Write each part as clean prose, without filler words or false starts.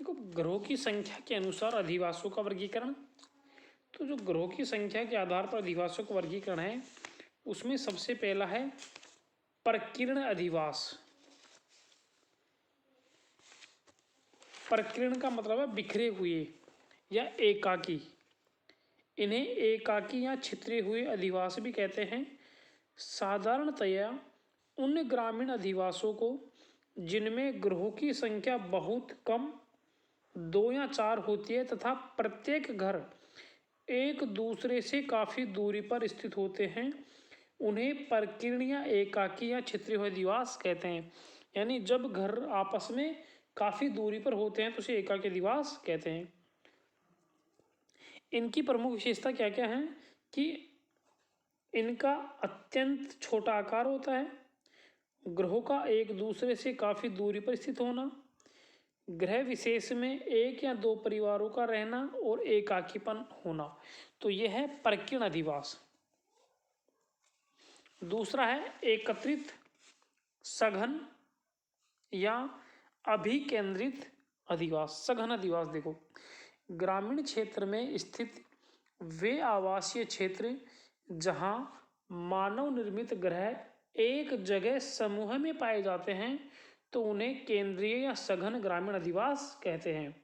देखो, ग्रहों की संख्या के अनुसार अधिवासों का वर्गीकरण। तो जो ग्रहों की संख्या के आधार पर अधिवासों का वर्गीकरण है, उसमें सबसे पहला है प्रकीर्ण अधिवास। प्रकीर्ण का मतलब है बिखरे हुए या एकाकी। इन्हें एकाकी या छितरे हुए अधिवास भी कहते हैं। साधारणतया उन ग्रामीण अधिवासों को जिनमें ग्रहों की संख्या बहुत कम 2 या 4 होती है तथा प्रत्येक घर एक दूसरे से काफ़ी दूरी पर स्थित होते हैं, उन्हें प्रकीर्ण या एकाकी या छितरे हुए अधिवास कहते हैं। यानी जब घर आपस में काफ़ी दूरी पर होते हैं तो उसे एकाकी अधिवास कहते हैं। इनकी प्रमुख विशेषता क्या क्या है कि इनका अत्यंत छोटा आकार होता है, ग्रहों का एक दूसरे से काफ़ी दूरी पर स्थित होना, ग्रह विशेष में 1 या 2 परिवारों का रहना और एकाकीपन होना। तो यह है प्रकीर्ण अधिवास। दूसरा है एकत्रित सघन या अभिकेंद्रित अधिवास। सघन अधिवास देखो, ग्रामीण क्षेत्र में स्थित वे आवासीय क्षेत्र जहां मानव निर्मित ग्रह एक जगह समूह में पाए जाते हैं तो उन्हें केंद्रीय या सघन ग्रामीण अधिवास कहते हैं।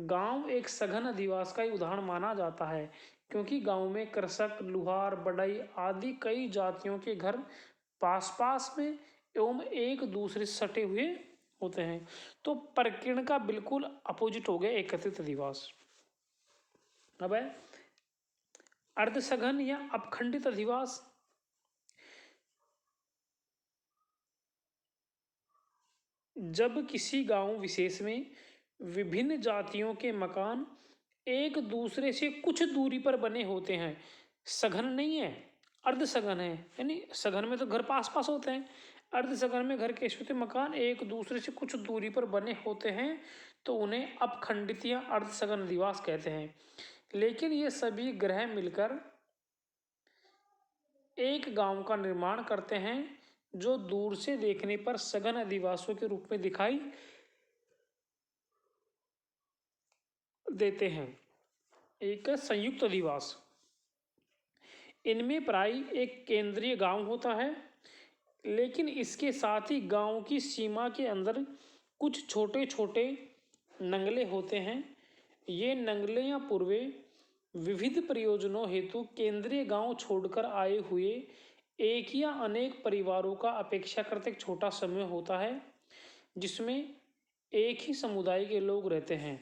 गांव एक सघन अधिवास का ही उदाहरण माना जाता है, क्योंकि गांव में कृषक, लुहार, बढ़ई आदि कई जातियों के घर पास पास में एवं एक दूसरे से सटे हुए होते हैं। तो प्रकीर्ण का बिल्कुल अपोजिट हो गया एकत्रित अधिवास। अब है अर्धसघन या अपखंडित अधिवास। जब किसी गांव विशेष में विभिन्न जातियों के मकान एक दूसरे से कुछ दूरी पर बने होते हैं, सघन नहीं है, अर्धसघन है, यानी सघन में तो घर पास पास होते हैं, अर्धसघन में घर के छोटे मकान एक दूसरे से कुछ दूरी पर बने होते हैं तो उन्हें अपखंडित या अर्धसघन अधिवास कहते हैं। लेकिन ये सभी ग्रह मिलकर एक गांव का निर्माण करते हैं जो दूर से देखने पर सघन अधिवासों के रूप में दिखाई देते हैं। एक संयुक्त अधिवास, इनमें प्राय एक केंद्रीय गांव होता है, लेकिन इसके साथ ही गांव की सीमा के अंदर कुछ छोटे छोटे नंगले होते हैं। ये नंगले या पूर्वे विविध प्रयोजनों हेतु केंद्रीय गांव छोड़कर आए हुए एक या अनेक परिवारों का अपेक्षाकृत छोटा समूह होता है, जिसमें एक ही समुदाय के लोग रहते हैं।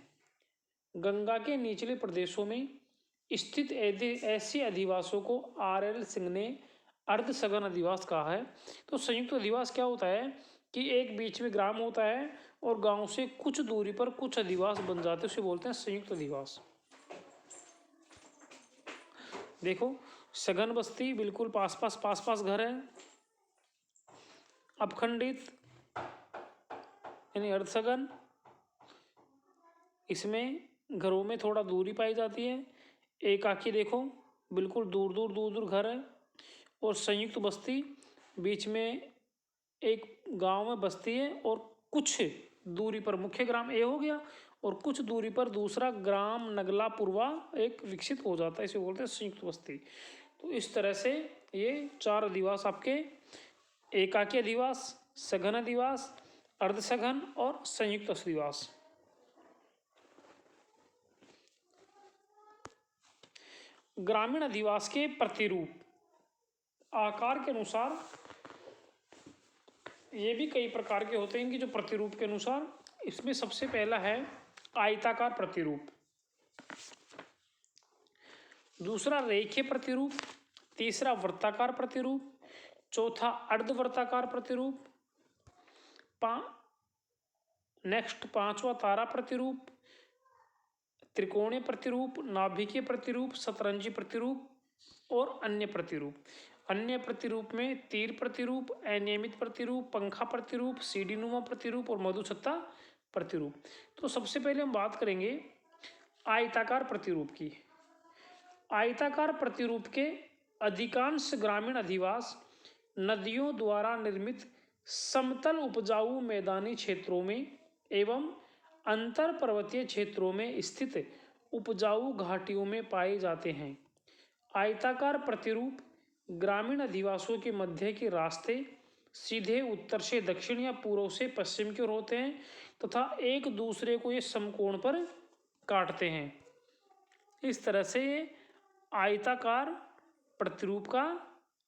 गंगा के निचले प्रदेशों में स्थित ऐसे अधिवासों को R.L. सिंह ने अर्धसघन अधिवास कहा है। तो संयुक्त अधिवास क्या होता है कि एक बीच में ग्राम होता है और गांव से कुछ दूरी पर कुछ अधिवास बन जाते हैं, उसे बोलते हैं संयुक्त अधिवास। देखो, सघन बस्ती बिल्कुल पास पास घर है। अपखंडित यानी अर्धसघन, इसमें घरों में थोड़ा दूरी पाई जाती है। एकाकी देखो, बिल्कुल दूर दूर घर है। और संयुक्त बस्ती, बीच में एक गांव में बस्ती है और कुछ दूरी पर मुख्य ग्राम ए हो गया और कुछ दूरी पर दूसरा ग्राम नगला पूर्वा एक विकसित हो जाता है, इसे बोलते हैं संयुक्त बस्ती। तो इस तरह से ये 4 अधिवास आपके एकाकी अधिवास, सघन अधिवास, अर्धसघन और संयुक्त अधिवास। ग्रामीण अधिवास के प्रतिरूप, आकार के अनुसार ये भी कई प्रकार के होते हैं। इनकी जो प्रतिरूप के अनुसार, इसमें सबसे पहला है आयताकार प्रतिरूप, दूसरा रेखीय प्रतिरूप, तीसरा वृत्ताकार प्रतिरूप, चौथा अर्धवृत्ताकार प्रतिरूप, पांचवा तारा प्रतिरूप, त्रिकोणीय प्रतिरूप, नाभिकीय प्रतिरूप, शतरंजी प्रतिरूप और अन्य प्रतिरूप। अन्य प्रतिरूप में तीर प्रतिरूप, अनियमित प्रतिरूप, पंखा प्रतिरूप, सीढ़ीनुमा प्रतिरूप और मधुछत्ता प्रतिरूप। तो सबसे पहले हम बात करेंगे आयताकार प्रतिरूप की। आयताकार प्रतिरूप के अधिकांश ग्रामीण अधिवास नदियों द्वारा निर्मित समतल उपजाऊ मैदानी क्षेत्रों में एवं अंतर पर्वतीय क्षेत्रों में स्थित उपजाऊ घाटियों में पाए जाते हैं। आयताकार प्रतिरूप ग्रामीण अधिवासियों के मध्य के रास्ते सीधे उत्तर से दक्षिण या पूर्व से पश्चिम की ओर होते हैं तथा एक दूसरे को ये समकोण पर काटते हैं। इस तरह से ये आयताकार प्रतिरूप का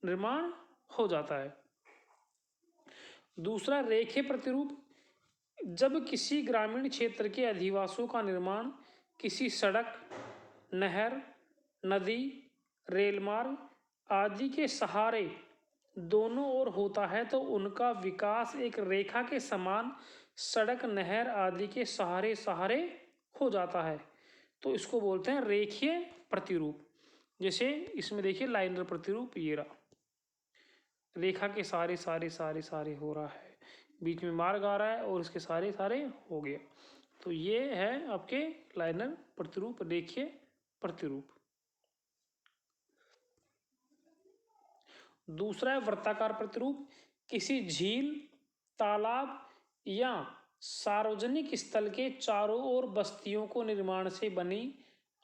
निर्माण हो जाता है। दूसरा रेखीय प्रतिरूप, जब किसी ग्रामीण क्षेत्र के अधिवासियों का निर्माण किसी सड़क, नहर, नदी, रेल मार्ग आदि के सहारे दोनों ओर होता है तो उनका विकास एक रेखा के समान सड़क, नहर आदि के सहारे सहारे हो जाता है, तो इसको बोलते हैं रेखीय प्रतिरूप। जैसे इसमें देखिए लाइनर प्रतिरूप, ये रहा, रेखा के सारे सारे सारे सारे हो रहा है, बीच में मार्ग आ रहा है और इसके सारे सारे हो गया, तो ये है आपके लाइनर प्रतिरूप, रेखीय प्रतिरूप। दूसरा है वृत्ताकार प्रतिरूप, किसी झील, तालाब या सार्वजनिक स्थल के चारों ओर बस्तियों को निर्माण से बनी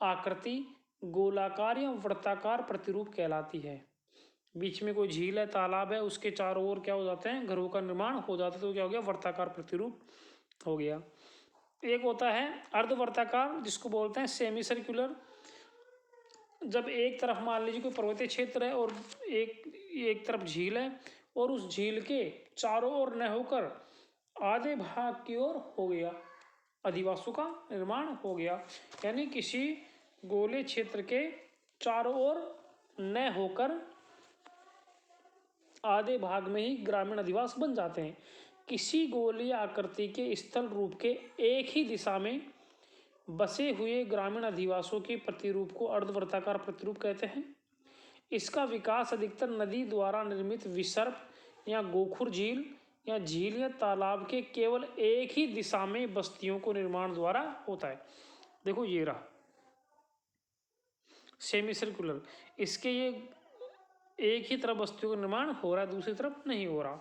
आकृति गोलाकार या वृत्ताकार प्रतिरूप कहलाती है। बीच में कोई झील है, तालाब है, उसके चारों ओर क्या हो जाते हैं, घरों का निर्माण हो जाता है, तो क्या हो गया, वृत्ताकार प्रतिरूप हो गया। एक होता है अर्धवर्ताकार, जिसको बोलते हैं सेमी सर्कुलर। जब एक तरफ मान लीजिए कोई पर्वतीय क्षेत्र है और एक तरफ झील है और उस झील के चारों ओर न होकर आधे भाग की ओर हो गया, अधिवासों का निर्माण हो गया, यानी किसी गोले क्षेत्र के चारों ओर न होकर आधे भाग में ही ग्रामीण अधिवास बन जाते हैं। किसी गोलीय आकृति के स्थल रूप के एक ही दिशा में बसे हुए ग्रामीण अधिवासों के प्रतिरूप को अर्धवर्ताकार प्रतिरूप कहते हैं। इसका विकास अधिकतर नदी द्वारा निर्मित विसर्प या गोखुर झील या झील या तालाब के केवल एक ही दिशा में बस्तियों को निर्माण द्वारा होता है। देखो ये रहा सेमी सर्कुलर, इसके ये एक ही तरफ बस्तियों का निर्माण हो रहा है, दूसरी तरफ नहीं हो रहा।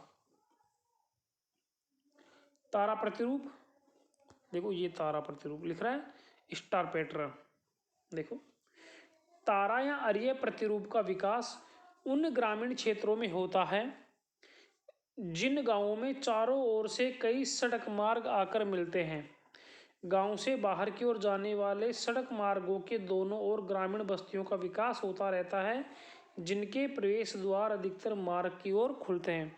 तारा प्रतिरूप, देखो ये तारा प्रतिरूप लिख रहा है स्टार पैटर्न। देखो तारा या अरीय प्रतिरूप का विकास उन ग्रामीण क्षेत्रों में होता है जिन गांवों में चारों ओर से कई सड़क मार्ग आकर मिलते हैं। गांव से बाहर की ओर जाने वाले सड़क मार्गों के दोनों ओर ग्रामीण बस्तियों का विकास होता रहता है, जिनके प्रवेश द्वार अधिकतर मार्ग की ओर खुलते हैं।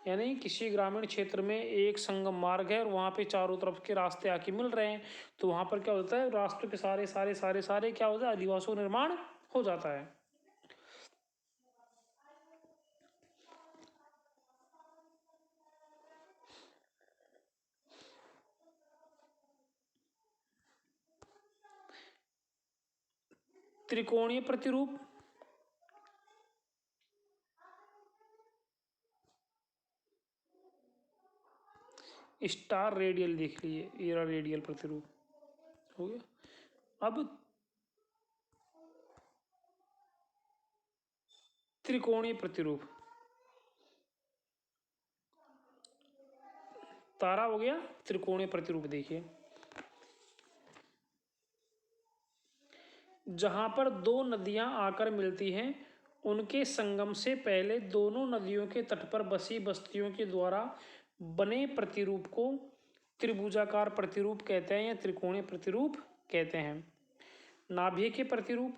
यानी किसी ग्रामीण क्षेत्र में एक संगम मार्ग है और वहाँ पे चारों तरफ के रास्ते आके मिल रहे हैं, तो वहाँ पर क्या होता है, रास्ते के सारे सारे सारे सारे क्या होता है, आदिवासियों का निर्माण हो जाता है। त्रिकोणीय प्रतिरूप, स्टार रेडियल देख लीजिए, ये रेडियल प्रतिरूप हो गया। अब त्रिकोणीय प्रतिरूप, तारा हो गया, त्रिकोणीय प्रतिरूप देखिए, जहां पर दो नदियां आकर मिलती हैं उनके संगम से पहले दोनों नदियों के तट पर बसी बस्तियों के द्वारा बने प्रतिरूप को त्रिभुजाकार प्रतिरूप कहते हैं या त्रिकोणीय प्रतिरूप कहते हैं। नाभिक के प्रतिरूप,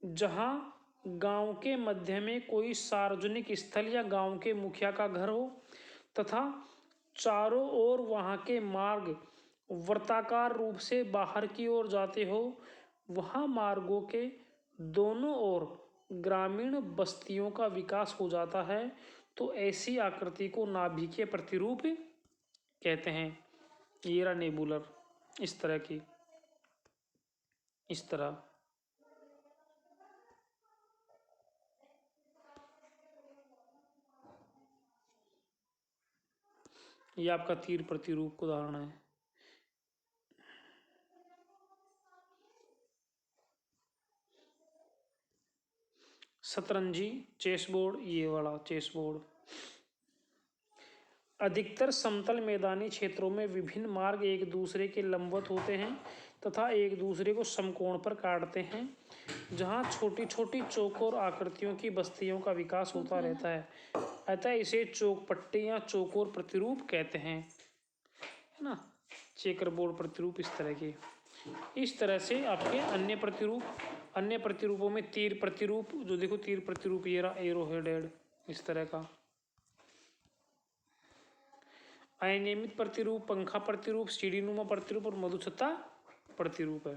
जहां गांव के मध्य में कोई सार्वजनिक स्थल या गांव के मुखिया का घर हो तथा चारों ओर वहां के मार्ग वृत्ताकार रूप से बाहर की ओर जाते हो, वहां मार्गों के दोनों ओर ग्रामीण बस्तियों का विकास हो जाता है, तो ऐसी आकृति को नाभिकीय प्रतिरूप कहते हैं। ये रहा नेबुलर, इस तरह की, इस तरह। ये आपका तीर प्रतिरूप का उदाहरण है। शतरंजी चेस बोर्ड, ये वाला चेस बोर्ड। अधिकतर समतल मैदानी क्षेत्रों में विभिन्न मार्ग एक दूसरे के लंबवत होते हैं तथा एक दूसरे को समकोण पर काटते हैं, जहां छोटी छोटी चौकोर आकृतियों की बस्तियों का विकास होता रहता है। अतः इसे चौकपट्टी या चौकोर प्रतिरूप कहते हैं, है ना। चेकर बोर्ड प्रतिरूप इस तरह के। इस तरह से आपके अन्य प्रतिरूपों में तीर प्रतिरूप, जो देखो तीर प्रतिरूप ये रहा एरो हेडेड इस तरह का। अनियमित प्रतिरूप, पंखा प्रतिरूप, सीढ़ीनुमा प्रतिरूप और मधुछत्ता प्रतिरूप है।